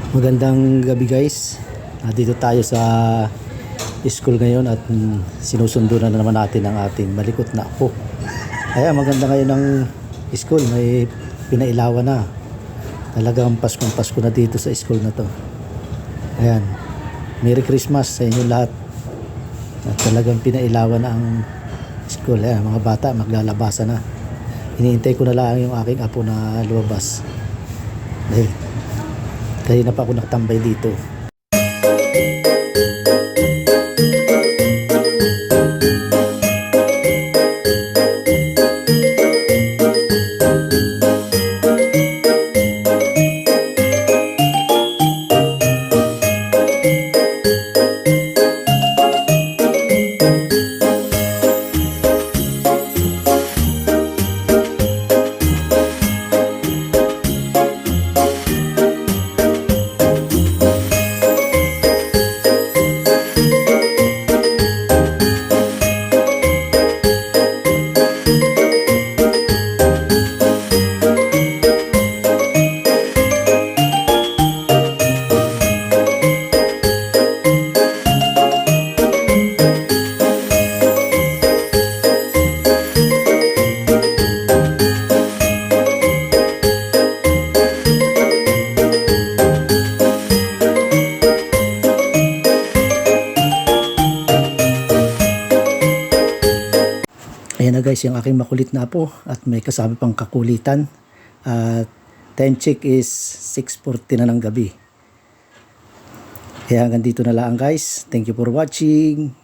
Magandang gabi guys. Dito tayo sa school ngayon at sinusundo na naman natin ang ating malikot na apo. Kaya maganda ngayon ng school, may pinailawan na. Talagang Paskong Pasko na dito sa school na to. Ayan. Merry Christmas sa inyo lahat. At talagang pinailawan na ang school. Ayan, mga bata maglalabasa na. Hinihintay ko na lang yung aking apo na lumabas. Dahil kanina pa ako nakatambay dito. Ayan na guys, yung aking makulit na apo at may kasama pang kakulitan. At time check is 6:40 na ng gabi. Kaya hanggang dito na lang guys. Thank you for watching.